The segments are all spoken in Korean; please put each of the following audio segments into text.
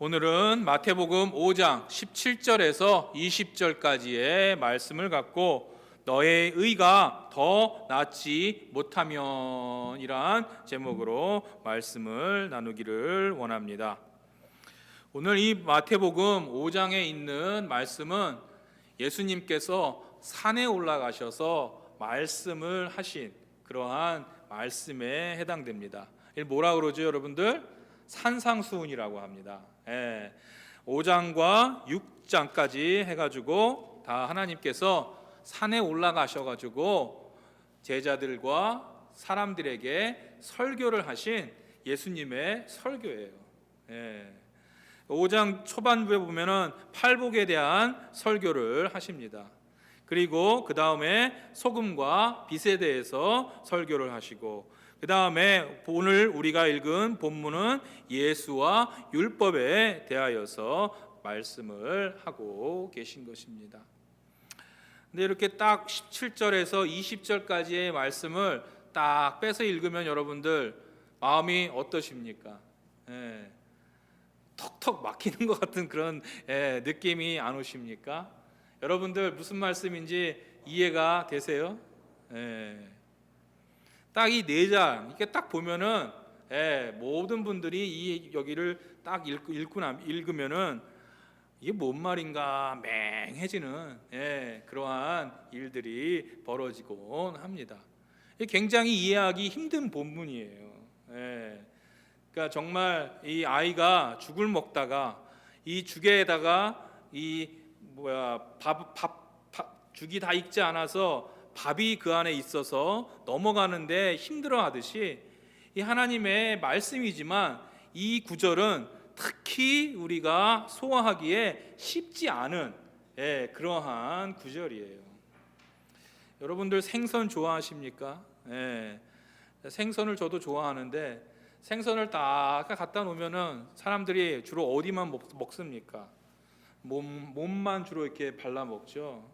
오늘은 마태복음 5장 17절에서 20절까지의 말씀을 갖고 너의 의가 더 낫지 못하면 이러한 제목으로 말씀을 나누기를 원합니다. 오늘 이 마태복음 5장에 있는 말씀은 예수님께서 산에 올라가셔서 말씀을 하신 그러한 말씀에 해당됩니다. 이걸 뭐라 그러죠, 여러분들? 산상수훈이라고 합니다. 5장과 6장까지 해가지고 다 하나님께서 산에 올라가셔가지고 제자들과 사람들에게 설교를 하신 예수님의 설교예요. 5장 초반부에 보면은 팔복에 대한 설교를 하십니다. 그리고 그 다음에 소금과 빛에 대해서 설교를 하시고, 그 다음에 오늘 우리가 읽은 본문은 예수와 율법에 대하여서 말씀을 하고 계신 것입니다. 근데 이렇게 딱 17절에서 20절까지의 말씀을 딱 빼서 읽으면 여러분들 마음이 어떠십니까? 턱턱 막히는 것 같은 그런 느낌이 안 오십니까? 여러분들 무슨 말씀인지 이해가 되세요? 딱 이 4장 이렇게 딱 보면은 모든 분들이 이 여기를 딱 읽으면은 이게 뭔 말인가 맹해지는 그러한 일들이 벌어지곤 합니다. 굉장히 이해하기 힘든 본문이에요. 그러니까 정말 이 아이가 죽을 먹다가 이 죽에다가 죽이 다 익지 않아서 밥이 그 안에 있어서 넘어가는데 힘들어하듯이 이 하나님의 말씀이지만 이 구절은 특히 우리가 소화하기에 쉽지 않은 그러한 구절이에요. 여러분들 생선 좋아하십니까? 생선을 저도 좋아하는데 생선을 딱 갖다 놓으면은 사람들이 주로 어디만 먹습니까? 몸만 주로 이렇게 발라 먹죠.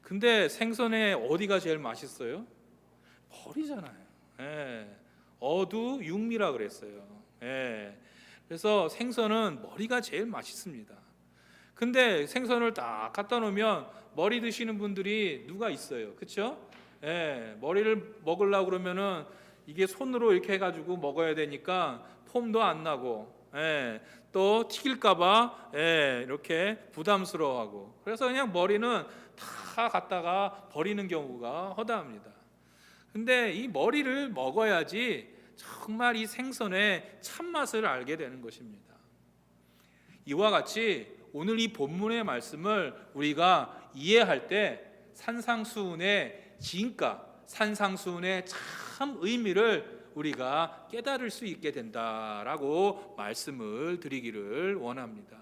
근데 생선의 어디가 제일 맛있어요? 머리잖아요. 어두육미라 그랬어요. 그래서 생선은 머리가 제일 맛있습니다. 근데 생선을 딱 갖다 놓으면 머리 드시는 분들이 누가 있어요? 그렇죠? 머리를 먹으려고 그러면은 이게 손으로 이렇게 해가지고 먹어야 되니까 폼도 안 나고 또 튀길까봐 이렇게 부담스러워하고, 그래서 그냥 머리는 다 갖다가 버리는 경우가 허다합니다. 근데 이 머리를 먹어야지 정말 이 생선의 참맛을 알게 되는 것입니다. 이와 같이 오늘 이 본문의 말씀을 우리가 이해할 때 산상수훈의 진가, 산상수훈의 참 의미를 우리가 깨달을 수 있게 된다라고 말씀을 드리기를 원합니다.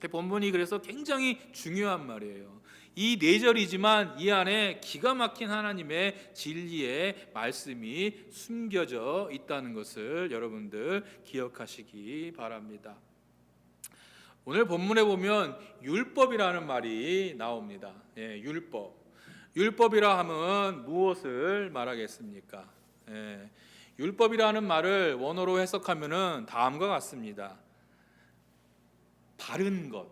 본문이 그래서 굉장히 중요한 말이에요. 이 4절이지만 이 안에 기가 막힌 하나님의 진리의 말씀이 숨겨져 있다는 것을 여러분들 기억하시기 바랍니다. 오늘 본문에 보면 율법이라는 말이 나옵니다. 율법. 율법이라 하면 무엇을 말하겠습니까? 율법이라는 말을 원어로 해석하면은 다음과 같습니다. 바른 것,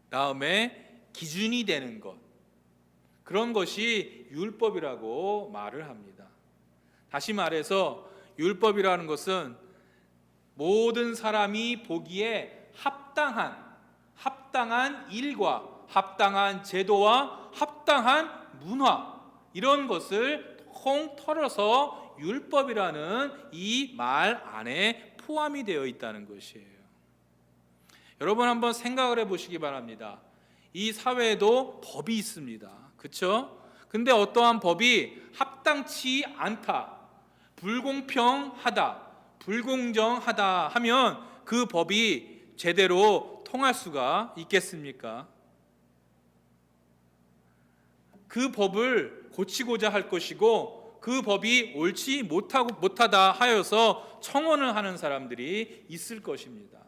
다음에 기준이 되는 것, 그런 것이 율법이라고 말을 합니다. 다시 말해서 율법이라는 것은 모든 사람이 보기에 합당한 일과 합당한 제도와 합당한 문화, 이런 것을 통 털어서 율법이라는 이 말 안에 포함이 되어 있다는 것이에요. 여러분 한번 생각을 해보시기 바랍니다. 이 사회에도 법이 있습니다. 그렇죠? 근데 어떠한 법이 합당치 않다, 불공평하다, 불공정하다 하면 그 법이 제대로 통할 수가 있겠습니까? 그 법을 고치고자 할 것이고 그 법이 옳지 못하다 하여서 청원을 하는 사람들이 있을 것입니다.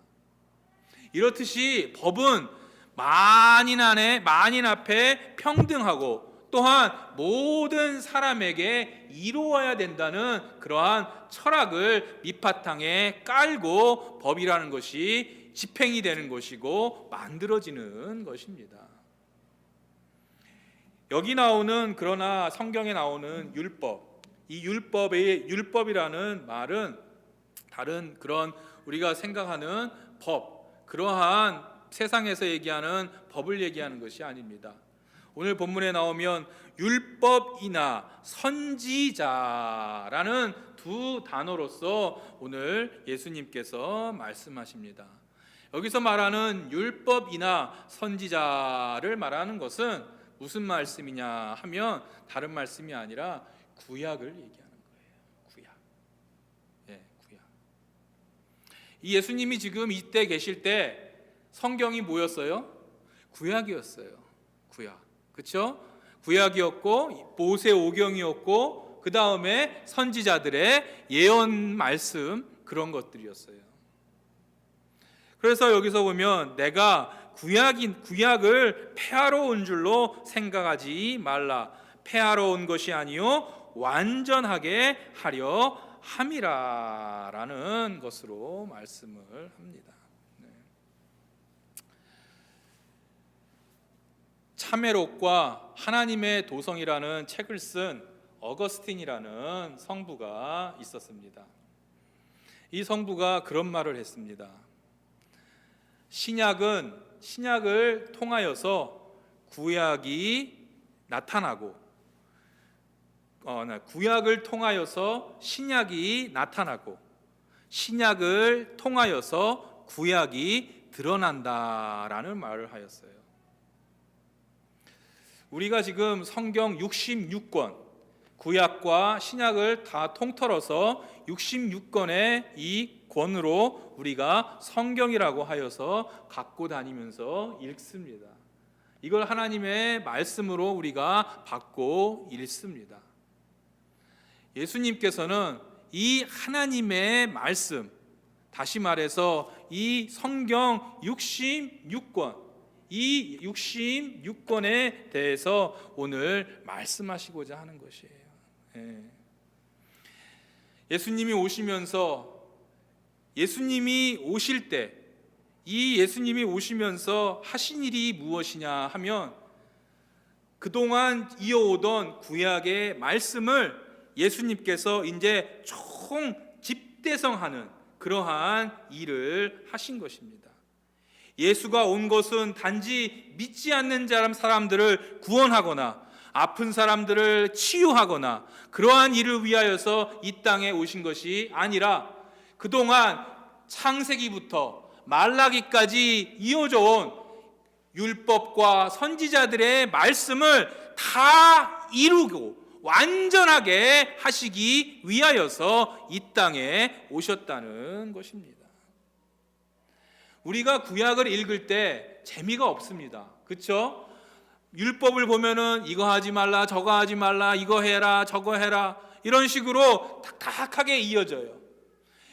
이렇듯이 법은 만인 앞에 평등하고 또한 모든 사람에게 이루어야 된다는 그러한 철학을 밑바탕에 깔고 법이라는 것이 집행이 되는 것이고 만들어지는 것입니다. 여기 나오는, 그러나 성경에 나오는 율법, 이 율법이라는 말은 다른 그런 우리가 생각하는 법, 그러한 세상에서 얘기하는 법을 얘기하는 것이 아닙니다. 오늘 본문에 나오면 율법이나 선지자라는 두 단어로서 오늘 예수님께서 말씀하십니다. 여기서 말하는 율법이나 선지자를 말하는 것은 무슨 말씀이냐 하면 다른 말씀이 아니라 구약을 얘기하는 거예요. 구약. 예, 구약. 이 예수님이 지금 이때 계실 때 성경이 뭐였어요? 구약이었어요. 구약. 그렇죠? 구약이었고 모세 오경이었고 그 다음에 선지자들의 예언 말씀, 그런 것들이었어요. 그래서 여기서 보면 내가 구약을 폐하러 온 줄로 생각하지 말라. 폐하러 온 것이 아니요 완전하게 하려 함이라라는 것으로 말씀을 합니다. 참회록과 하나님의 도성이라는 책을 쓴 어거스틴이라는 성부가 있었습니다. 이 성부가 그런 말을 했습니다. 신약을 통하여서 구약이 나타나고, 구약을 통하여서 신약이 나타나고, 신약을 통하여서 구약이 드러난다라는 말을 하였어요. 우리가 지금 성경 66권, 구약과 신약을 다 통틀어서 66권의 이 권으로 우리가 성경이라고 하여서 갖고 다니면서 읽습니다. 이걸 하나님의 말씀으로 우리가 받고 읽습니다. 예수님께서는 이 하나님의 말씀, 다시 말해서 이 성경 66권, 이 66권에 대해서 오늘 말씀하시고자 하는 것이에요. 예수님이 오시면서, 예수님이 오실 때, 이 예수님이 오시면서 하신 일이 무엇이냐 하면 그동안 이어오던 구약의 말씀을 예수님께서 이제 총 집대성하는 그러한 일을 하신 것입니다. 예수가 온 것은 단지 믿지 않는 사람들을 구원하거나 아픈 사람들을 치유하거나 그러한 일을 위하여서 이 땅에 오신 것이 아니라 그동안 창세기부터 말라기까지 이어져 온 율법과 선지자들의 말씀을 다 이루고 완전하게 하시기 위하여서 이 땅에 오셨다는 것입니다. 우리가 구약을 읽을 때 재미가 없습니다. 그렇죠? 율법을 보면은 이거 하지 말라, 저거 하지 말라, 이거 해라, 저거 해라, 이런 식으로 탁탁하게 이어져요.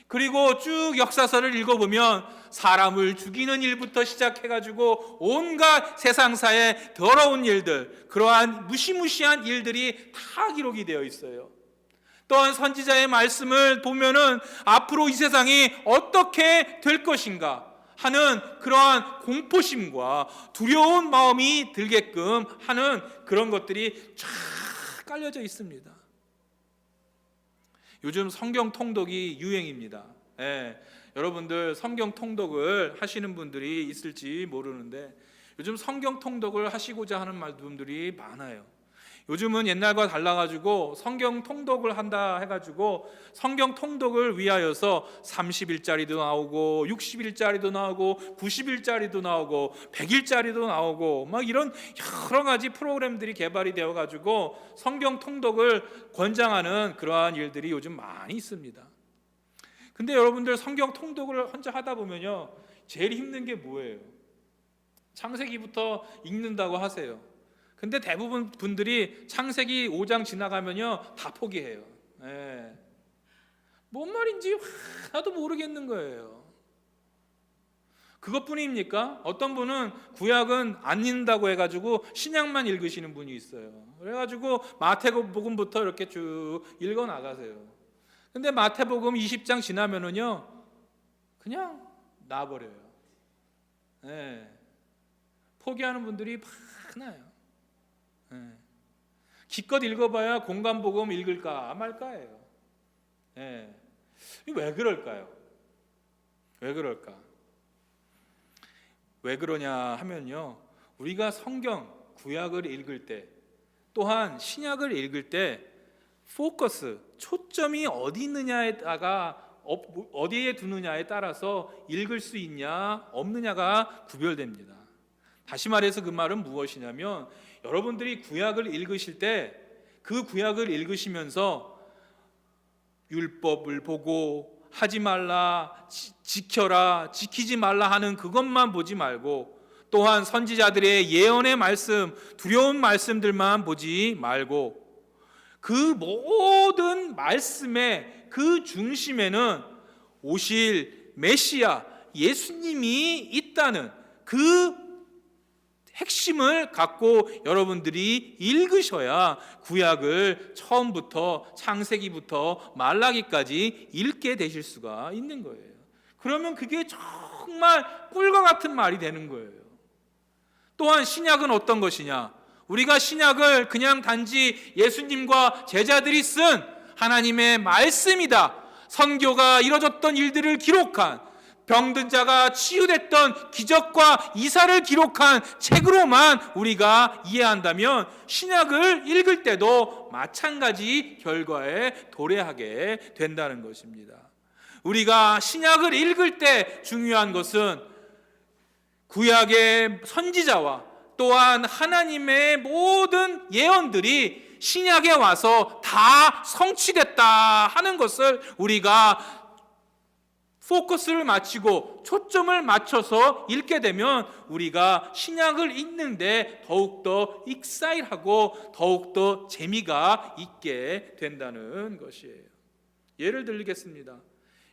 그리고 쭉 역사서를 읽어보면 사람을 죽이는 일부터 시작해가지고 온갖 세상사의 더러운 일들, 그러한 무시무시한 일들이 다 기록이 되어 있어요. 또한 선지자의 말씀을 보면은 앞으로 이 세상이 어떻게 될 것인가 하는 그러한 공포심과 두려운 마음이 들게끔 하는 그런 것들이 쫙 깔려져 있습니다. 요즘 성경 통독이 유행입니다. 여러분들 성경 통독을 하시는 분들이 있을지 모르는데 요즘 성경 통독을 하시고자 하는 분들이 많아요. 요즘은 옛날과 달라가지고 성경 통독을 한다 해가지고 성경 통독을 위하여서 30일짜리도 나오고 60일짜리도 나오고 90일짜리도 나오고 100일짜리도 나오고 막 이런 여러 가지 프로그램들이 개발이 되어가지고 성경 통독을 권장하는 그러한 일들이 요즘 많이 있습니다. 근데 여러분들 성경 통독을 혼자 하다 보면요, 제일 힘든 게 뭐예요? 창세기부터 읽는다고 하세요. 근데 대부분 분들이 창세기 5장 지나가면요 다 포기해요. 뭔 말인지 하나도 모르겠는 거예요. 그것뿐입니까? 어떤 분은 구약은 안 읽는다고 해가지고 신약만 읽으시는 분이 있어요. 그래가지고 마태복음부터 이렇게 쭉 읽어 나가세요. 근데 마태복음 20장 지나면은요 그냥 놔버려요. 네. 포기하는 분들이 많아요. 네. 기껏 읽어봐야 공간복음 읽을까 말까예요. 네. 왜 그럴까요? 왜 그럴까? 왜 그러냐 하면요, 우리가 성경 구약을 읽을 때 또한 신약을 읽을 때 포커스, 초점이 어디 있느냐에다가 어디에 두느냐에 따라서 읽을 수 있냐 없느냐가 구별됩니다. 다시 말해서 그 말은 무엇이냐면, 여러분들이 구약을 읽으실 때 그 구약을 읽으시면서 율법을 보고 하지 말라, 지켜라, 지키지 말라 하는 그것만 보지 말고, 또한 선지자들의 예언의 말씀, 두려운 말씀들만 보지 말고, 그 모든 말씀의 그 중심에는 오실 메시아 예수님이 있다는 그 핵심을 갖고 여러분들이 읽으셔야 구약을 처음부터 창세기부터 말라기까지 읽게 되실 수가 있는 거예요. 그러면 그게 정말 꿀과 같은 말이 되는 거예요. 또한 신약은 어떤 것이냐? 우리가 신약을 그냥 단지 예수님과 제자들이 쓴 하나님의 말씀이다, 선교가 이뤄졌던 일들을 기록한, 병든 자가 치유됐던 기적과 이사를 기록한 책으로만 우리가 이해한다면 신약을 읽을 때도 마찬가지 결과에 도래하게 된다는 것입니다. 우리가 신약을 읽을 때 중요한 것은 구약의 선지자와 또한 하나님의 모든 예언들이 신약에 와서 다 성취됐다 하는 것을 우리가 포커스를 맞추고 초점을 맞춰서 읽게 되면 우리가 신약을 읽는데 더욱더 익사이트하고 더욱더 재미가 있게 된다는 것이에요. 예를 들겠습니다.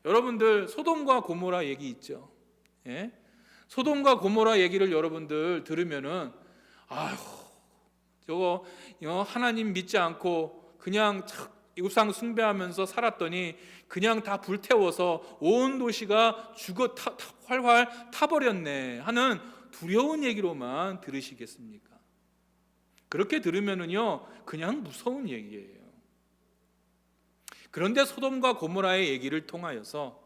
여러분들 소돔과 고모라 얘기 있죠. 예? 소돔과 고모라 얘기를 여러분들 들으면은 아휴, 저거 하나님 믿지 않고 그냥 우상 숭배하면서 살았더니 그냥 다 불태워서 온 도시가 활활 타버렸네 하는 두려운 얘기로만 들으시겠습니까? 그렇게 들으면은요 그냥 무서운 얘기예요. 그런데 소돔과 고모라의 얘기를 통하여서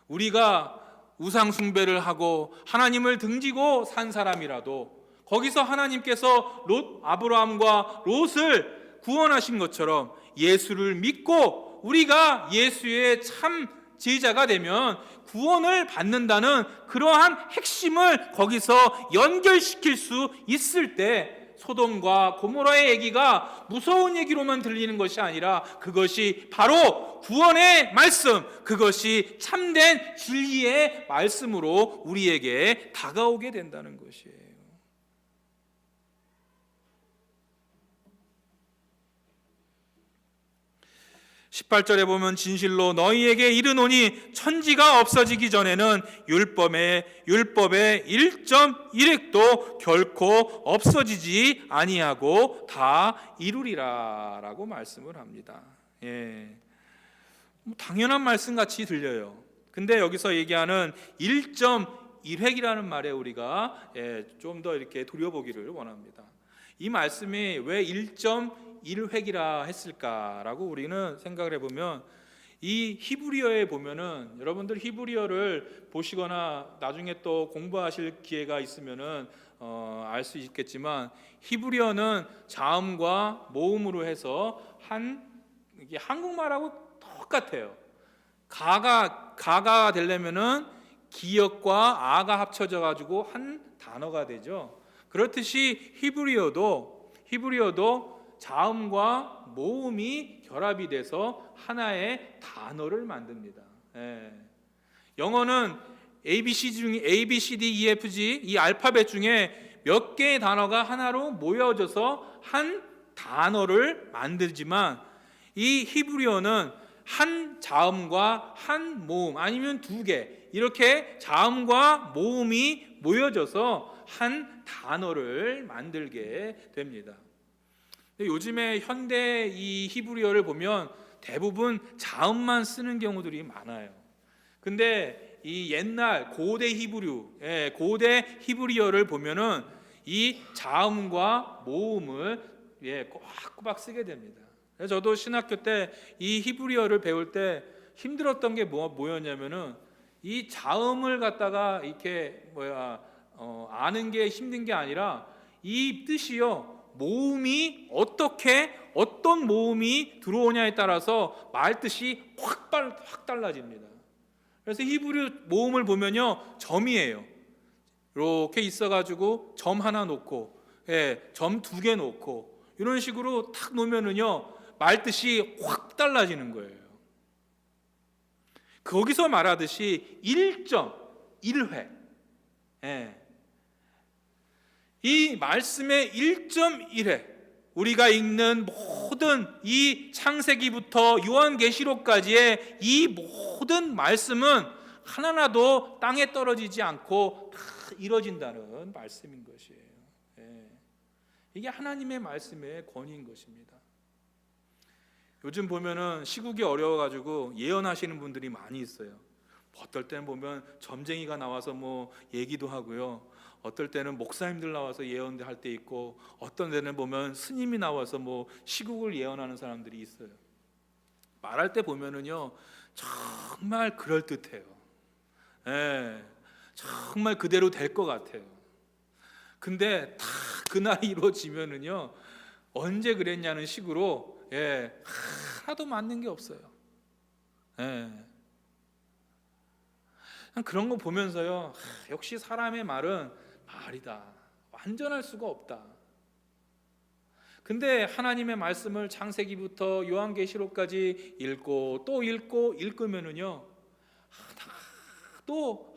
우리가 우상 숭배를 하고 하나님을 등지고 산 사람이라도 거기서 하나님께서 아브라함과 롯을 구원하신 것처럼 예수를 믿고 우리가 예수의 참 제자가 되면 구원을 받는다는 그러한 핵심을 거기서 연결시킬 수 있을 때 소돔과 고모라의 얘기가 무서운 얘기로만 들리는 것이 아니라 그것이 바로 구원의 말씀, 그것이 참된 진리의 말씀으로 우리에게 다가오게 된다는 것이에요. 18절에 보면 진실로 너희에게 이르노니 천지가 없어지기 전에는 율법의 1.1획도 결코 없어지지 아니하고 다 이루리라 라고 말씀을 합니다. 예. 당연한 말씀 같이 들려요. 근데 여기서 얘기하는 1.1획이라는 말에 우리가 좀 더 이렇게 돌려보기를 원합니다. 이 말씀이 왜 1.1획이라 했을까라고 우리는 생각을 해보면, 이 히브리어에 보면은 여러분들 히브리어를 보시거나 나중에 또 공부하실 기회가 있으면은 알 수 있겠지만, 히브리어는 자음과 모음으로 해서 이게 한국말하고 똑같아요. 가가 되려면은 기역과 아가 합쳐져 가지고 한 단어가 되죠. 그렇듯이 히브리어도 자음과 모음이 결합이 돼서 하나의 단어를 만듭니다. 영어는 A, B, C, D, E, F, G 이 알파벳 중에 몇 개의 단어가 하나로 모여져서 한 단어를 만들지만, 이 히브리어는 한 자음과 한 모음 아니면 두 개 이렇게 자음과 모음이 모여져서 한 단어를 만들게 됩니다. 요즘에 현대 이 히브리어를 보면 대부분 자음만 쓰는 경우들이 많아요. 근데 이 옛날 고대 고대 히브리어를 보면은 이 자음과 모음을 꼬박꼬박 쓰게 됩니다. 그래서 저도 신학교 때 이 히브리어를 배울 때 힘들었던 게 뭐였냐면은 이 자음을 갖다가 이렇게 아는 게 힘든 게 아니라 이 뜻이요, 모음이 어떤 모음이 들어오냐에 따라서 말 뜻이 확 달라집니다. 그래서 히브리 모음을 보면요, 점이에요. 이렇게 있어가지고 점 하나 놓고, 점 두 개 놓고 이런 식으로 탁 놓으면은요, 말 뜻이 확 달라지는 거예요. 거기서 말하듯이 1.1회, 이 말씀의 1.1회, 우리가 읽는 모든 이 창세기부터 요한계시록까지의 이 모든 말씀은 하나라도 땅에 떨어지지 않고 다 이루어진다는 말씀인 것이에요. 이게 하나님의 말씀의 권위인 것입니다. 요즘 보면은 시국이 어려워가지고 예언하시는 분들이 많이 있어요. 어떨 때는 보면 점쟁이가 나와서 얘기도 하고요, 어떨 때는 목사님들 나와서 예언할 때 있고, 어떤 데는 보면 스님이 나와서 시국을 예언하는 사람들이 있어요. 말할 때 보면은요, 정말 그럴듯해요. 정말 그대로 될 것 같아요. 근데 다 그날이 이루어지면은요, 언제 그랬냐는 식으로 하나도 맞는 게 없어요. 그런 거 보면서요, 역시 사람의 말은 말이다, 완전할 수가 없다. 근데 하나님의 말씀을 창세기부터 요한계시록까지 읽고 또 읽고 읽으면은요,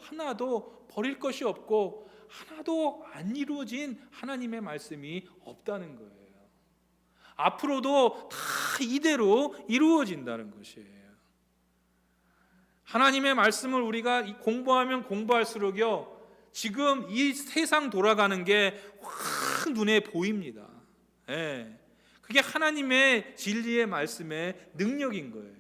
하나도 버릴 것이 없고 하나도 안 이루어진 하나님의 말씀이 없다는 거예요. 앞으로도 다 이대로 이루어진다는 것이에요. 하나님의 말씀을 우리가 공부하면 공부할수록요, 지금 이 세상 돌아가는 게 확 눈에 보입니다. 그게 하나님의 진리의 말씀의 능력인 거예요.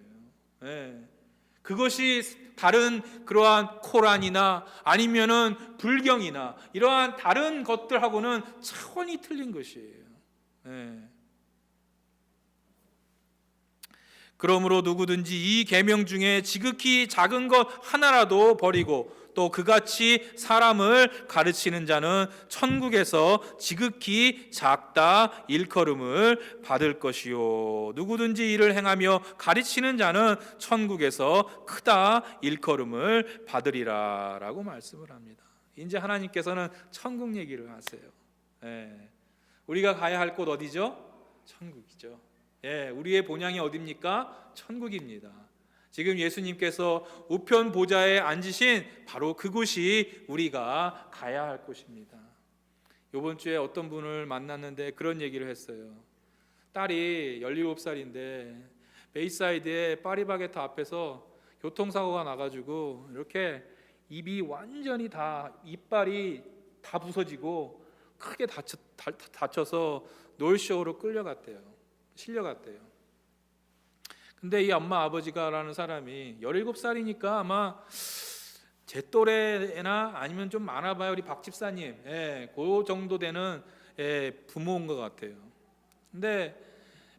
그것이 다른 그러한 코란이나 아니면은 불경이나 이러한 다른 것들하고는 차원이 틀린 것이에요. 그러므로 누구든지 이 계명 중에 지극히 작은 것 하나라도 버리고 또 그같이 사람을 가르치는 자는 천국에서 지극히 작다 일컬음을 받을 것이요, 누구든지 이를 행하며 가르치는 자는 천국에서 크다 일컬음을 받으리라 라고 말씀을 합니다. 이제 하나님께서는 천국 얘기를 하세요. 우리가 가야 할 곳 어디죠? 천국이죠. 우리의 본향이 어디입니까? 천국입니다. 지금 예수님께서 우편 보좌에 앉으신 바로 그곳이 우리가 가야 할 곳입니다. 이번 주에 어떤 분을 만났는데 그런 얘기를 했어요. 딸이 17살인데 베이사이드의 파리바게트 앞에서 교통사고가 나가지고 이렇게 입이 완전히 이빨이 다 부서지고 크게 다쳐서 노쇼로 실려갔대요. 근데 이 엄마 아버지가라는 사람이 17살이니까 아마 제 또래나 아니면 좀 많아봐요. 우리 박 집사님, 그 정도 되는 부모인 것 같아요. 근데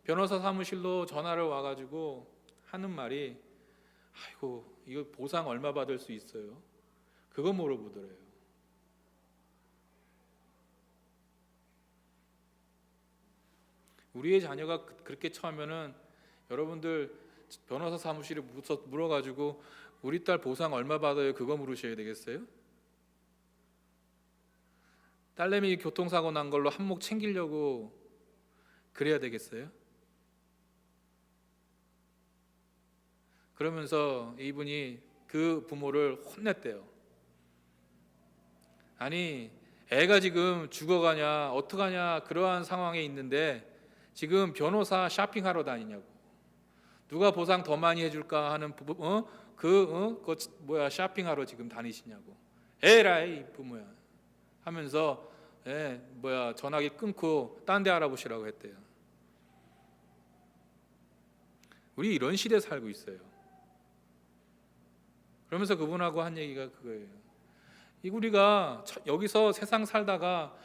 변호사 사무실로 전화를 와가지고 하는 말이, 아이고 이거 보상 얼마 받을 수 있어요? 그거 물어보더래요. 우리의 자녀가 그렇게 처하면은 여러분들 변호사 사무실에 물어가지고 우리 딸 보상 얼마 받아요? 그거 물으셔야 되겠어요? 딸내미 교통사고 난 걸로 한몫 챙기려고 그래야 되겠어요? 그러면서 이분이 그 부모를 혼냈대요. 아니 애가 지금 죽어가냐 어떡하냐 그러한 상황에 있는데 지금 변호사 쇼핑하러 다니냐고. 누가 보상 더 많이 해줄까 하는 쇼핑하러 지금 다니시냐고. 에라이 부모야 하면서 전화기 끊고 딴 데 알아보시라고 했대요. 우리 이런 시대에 살고 있어요. 그러면서 그분하고 한 얘기가 그거예요. 우리가 여기서 세상 살다가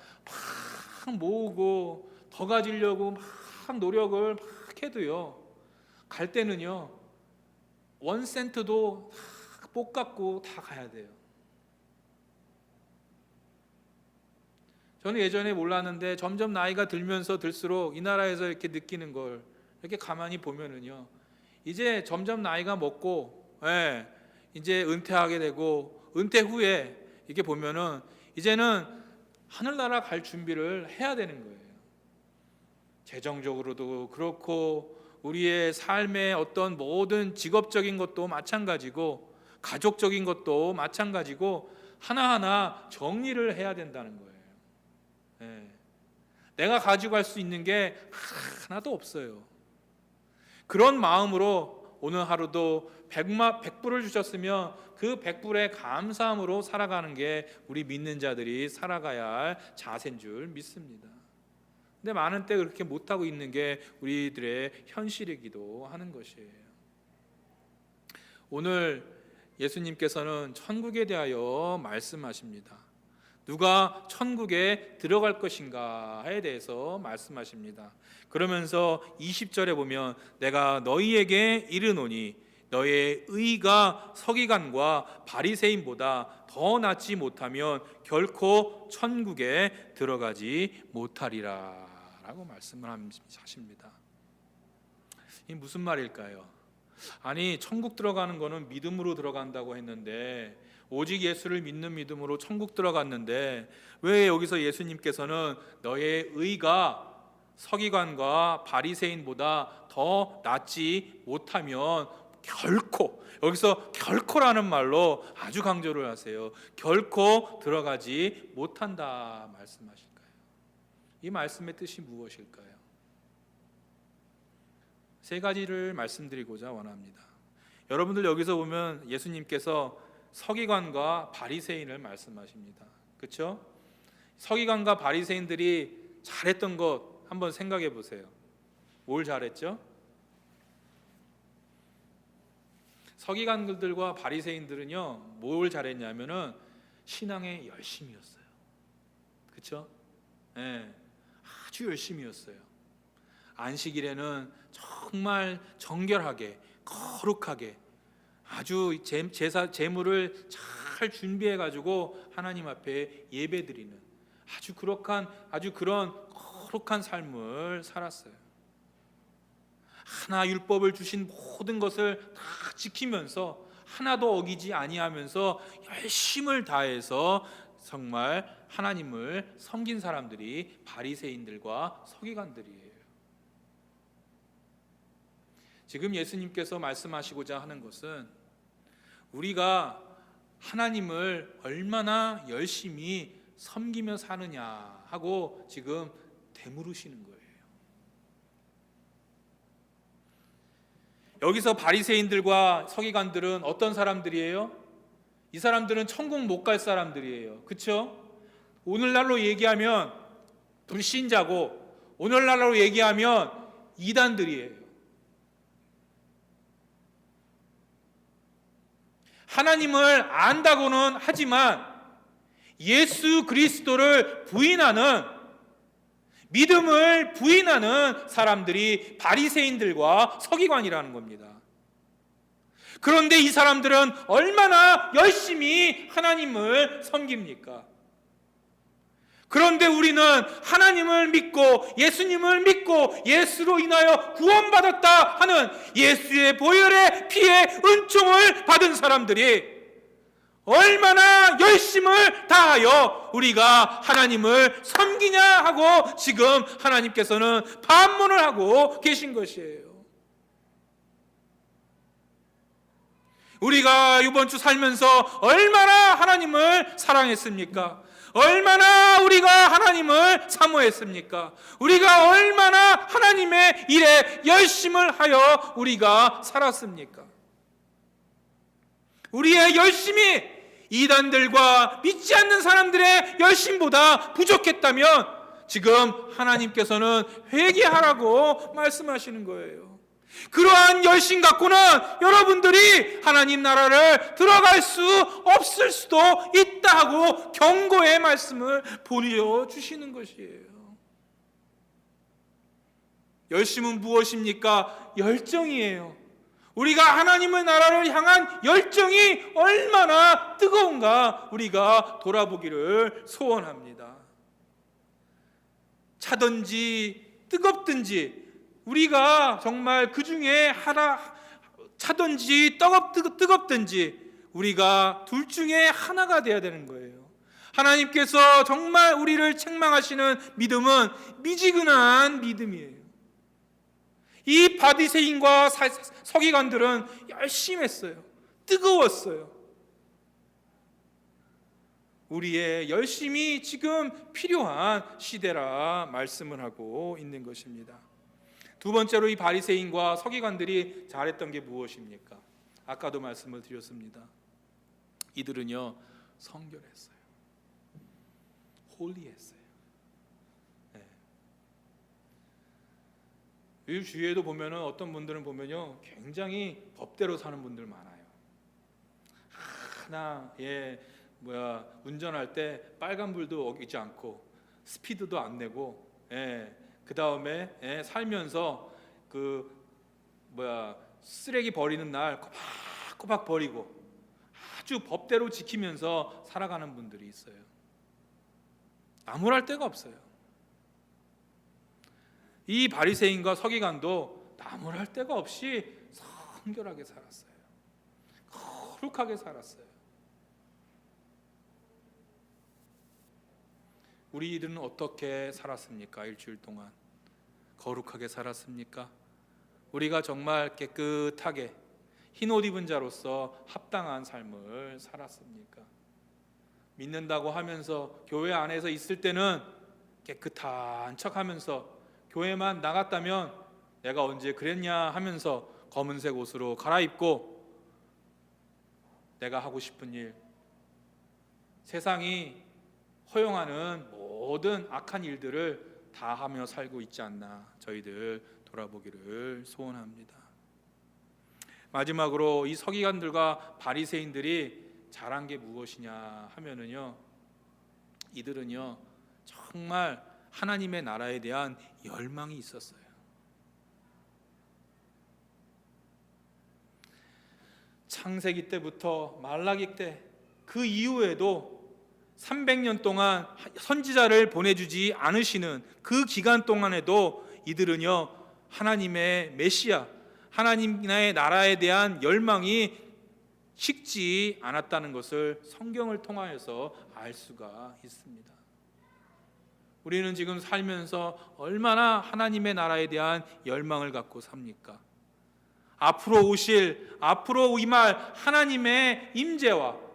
막 모으고 더 가지려고 막 노력을 막 해도요, 갈 때는요 1센트도 못 갖고 다 가야 돼요. 저는 예전에 몰랐는데 점점 나이가 들면서 들수록 이 나라에서 이렇게 느끼는 걸 이렇게 가만히 보면은요, 이제 점점 나이가 먹고 이제 은퇴하게 되고 은퇴 후에 이렇게 보면은 이제는 하늘나라 갈 준비를 해야 되는 거예요. 재정적으로도 그렇고 우리의 삶의 어떤 모든 직업적인 것도 마찬가지고 가족적인 것도 마찬가지고 하나하나 정리를 해야 된다는 거예요. 내가 가지고 갈 수 있는 게 하나도 없어요. 그런 마음으로 오늘 하루도 100불을 주셨으면 그 100불의 감사함으로 살아가는 게 우리 믿는 자들이 살아가야 할 자세인 줄 믿습니다. 근데 많은 때 그렇게 못하고 있는 게 우리들의 현실이기도 하는 것이에요. 오늘 예수님께서는 천국에 대하여 말씀하십니다. 누가 천국에 들어갈 것인가에 대해서 말씀하십니다. 그러면서 20절에 보면 내가 너희에게 이르노니 너의 의가 서기관과 바리새인보다 더 낫지 못하면 결코 천국에 들어가지 못하리라 라고 말씀을 하십니다. 이 무슨 말일까요? 아니, 천국 들어가는 거는 믿음으로 들어간다고 했는데, 오직 예수를 믿는 믿음으로 천국 들어갔는데 왜 여기서 예수님께서는 너의 의가 서기관과 바리새인보다 더 낫지 못하면 결코, 여기서 결코라는 말로 아주 강조를 하세요. 결코 들어가지 못한다 말씀하실까요? 이 말씀의 뜻이 무엇일까요? 세 가지를 말씀드리고자 원합니다. 여러분들 여기서 보면 예수님께서 서기관과 바리새인을 말씀하십니다. 그렇죠? 서기관과 바리새인들이 잘했던 것 한번 생각해 보세요. 뭘 잘했죠? 서기관들과 바리새인들은요, 뭘 잘했냐면은 신앙에 열심이었어요. 그렇죠? 아주 열심이었어요. 안식일에는 정말 정결하게, 거룩하게 아주 제물을 잘 준비해 가지고 하나님 앞에 예배드리는 아주 그런 거룩한 삶을 살았어요. 하나 율법을 주신 모든 것을 다 지키면서 하나도 어기지 아니하면서 열심을 다해서 정말 하나님을 섬긴 사람들이 바리새인들과 서기관들이에요. 지금 예수님께서 말씀하시고자 하는 것은 우리가 하나님을 얼마나 열심히 섬기며 사느냐 하고 지금 되물으시는 거예요. 여기서 바리새인들과 서기관들은 어떤 사람들이에요? 이 사람들은 천국 못 갈 사람들이에요. 그렇죠? 오늘날로 얘기하면 불신자고, 오늘날로 얘기하면 이단들이에요. 하나님을 안다고는 하지만 예수 그리스도를 부인하는, 믿음을 부인하는 사람들이 바리새인들과 서기관이라는 겁니다. 그런데 이 사람들은 얼마나 열심히 하나님을 섬깁니까? 그런데 우리는 하나님을 믿고 예수님을 믿고 예수로 인하여 구원받았다 하는 예수의 보혈의 피의 은총을 받은 사람들이 얼마나 열심을 다하여 우리가 하나님을 섬기냐 하고 지금 하나님께서는 반문을 하고 계신 것이에요. 우리가 이번 주 살면서 얼마나 하나님을 사랑했습니까? 얼마나 우리가 하나님을 사모했습니까? 우리가 얼마나 하나님의 일에 열심을 하여 우리가 살았습니까? 우리의 열심이 이단들과 믿지 않는 사람들의 열심보다 부족했다면 지금 하나님께서는 회개하라고 말씀하시는 거예요. 그러한 열심 갖고는 여러분들이 하나님 나라를 들어갈 수 없을 수도 있다 하고 경고의 말씀을 보여주시는 것이에요. 열심은 무엇입니까? 열정이에요. 우리가 하나님의 나라를 향한 열정이 얼마나 뜨거운가 우리가 돌아보기를 소원합니다. 차든지 뜨겁든지 우리가 정말 그 중에 차든지 뜨겁든지 우리가 둘 중에 하나가 되어야 되는 거예요. 하나님께서 정말 우리를 책망하시는 믿음은 미지근한 믿음이에요. 이 바리새인과 서기관들은 열심히 했어요. 뜨거웠어요. 우리의 열심이 지금 필요한 시대라 말씀을 하고 있는 것입니다. 두 번째로 이 바리새인과 서기관들이 잘했던 게 무엇입니까? 아까도 말씀을 드렸습니다. 이들은요 성결했어요. 홀리했어요. 이 주위에도 보면은 어떤 분들은 보면요 굉장히 법대로 사는 분들 많아요. 운전할 때 빨간불도 어기지 않고 스피드도 안 내고, 그 다음에 살면서 쓰레기 버리는 날 꼬박꼬박 버리고 아주 법대로 지키면서 살아가는 분들이 있어요. 나무랄 데가 없어요. 이 바리새인과 서기관도 나무랄 데가 없이 성결하게 살았어요. 거룩하게 살았어요. 우리들은 어떻게 살았습니까? 일주일 동안 거룩하게 살았습니까? 우리가 정말 깨끗하게 흰옷 입은 자로서 합당한 삶을 살았습니까? 믿는다고 하면서 교회 안에서 있을 때는 깨끗한 척하면서 교회만 나갔다면 내가 언제 그랬냐 하면서 검은색 옷으로 갈아입고 내가 하고 싶은 일, 세상이 허용하는 모든 악한 일들을 다 하며 살고 있지 않나 저희들 돌아보기를 소원합니다. 마지막으로 이 서기관들과 바리새인들이 잘한 게 무엇이냐 하면은요, 이들은요 정말 하나님의 나라에 대한 열망이 있었어요. 창세기 때부터 말라기 때 그 이후에도 300년 동안 선지자를 보내주지 않으시는 그 기간 동안에도 이들은요 하나님의 메시아, 하나님의 나라에 대한 열망이 식지 않았다는 것을 성경을 통하여서 알 수가 있습니다. 우리는 지금 살면서 얼마나 하나님의 나라에 대한 열망을 갖고 삽니까? 앞으로 임할 하나님의 임재와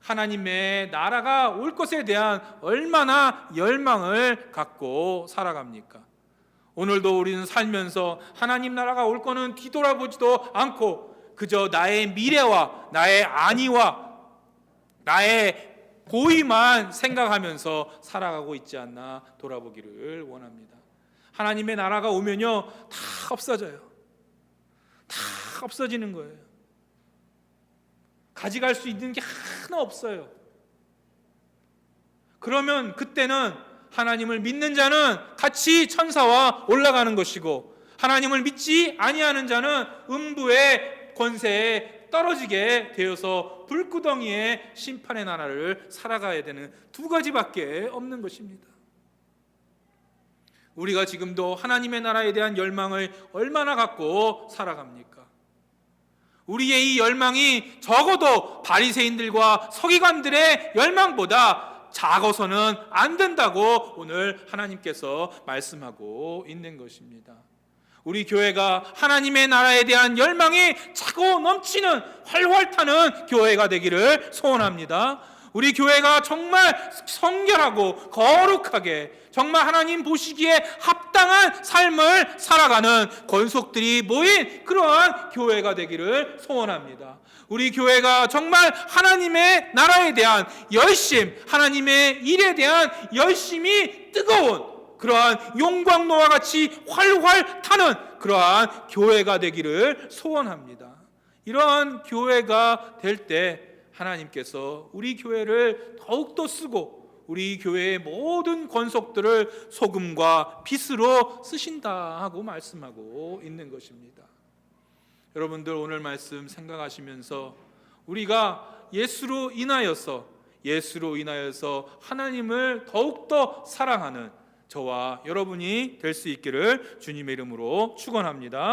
하나님의 나라가 올 것에 대한 얼마나 열망을 갖고 살아갑니까? 오늘도 우리는 살면서 하나님 나라가 올 거는 뒤돌아보지도 않고 그저 나의 미래와 나의 안위와 나의 고의만 생각하면서 살아가고 있지 않나 돌아보기를 원합니다. 하나님의 나라가 오면요 다 없어져요. 다 없어지는 거예요. 가져갈 수 있는 게 하나 없어요. 그러면 그때는 하나님을 믿는 자는 같이 천사와 올라가는 것이고 하나님을 믿지 아니하는 자는 음부의 권세에 떨어지게 되어서 불구덩이의 심판의 나라를 살아가야 되는 두 가지밖에 없는 것입니다. 우리가 지금도 하나님의 나라에 대한 열망을 얼마나 갖고 살아갑니까? 우리의 이 열망이 적어도 바리새인들과 서기관들의 열망보다 작아서는 안 된다고 오늘 하나님께서 말씀하고 있는 것입니다. 우리 교회가 하나님의 나라에 대한 열망이 차고 넘치는 활활 타는 교회가 되기를 소원합니다. 우리 교회가 정말 성결하고 거룩하게 정말 하나님 보시기에 합당한 삶을 살아가는 권속들이 모인 그러한 교회가 되기를 소원합니다. 우리 교회가 정말 하나님의 나라에 대한 열심, 하나님의 일에 대한 열심이 뜨거운 그러한 용광로와 같이 활활 타는 그러한 교회가 되기를 소원합니다. 이러한 교회가 될 때 하나님께서 우리 교회를 더욱더 쓰고 우리 교회의 모든 권속들을 소금과 빛으로 쓰신다 하고 말씀하고 있는 것입니다. 여러분들 오늘 말씀 생각하시면서 우리가 예수로 인하여서 하나님을 더욱더 사랑하는 저와 여러분이 될 수 있기를 주님의 이름으로 축원합니다.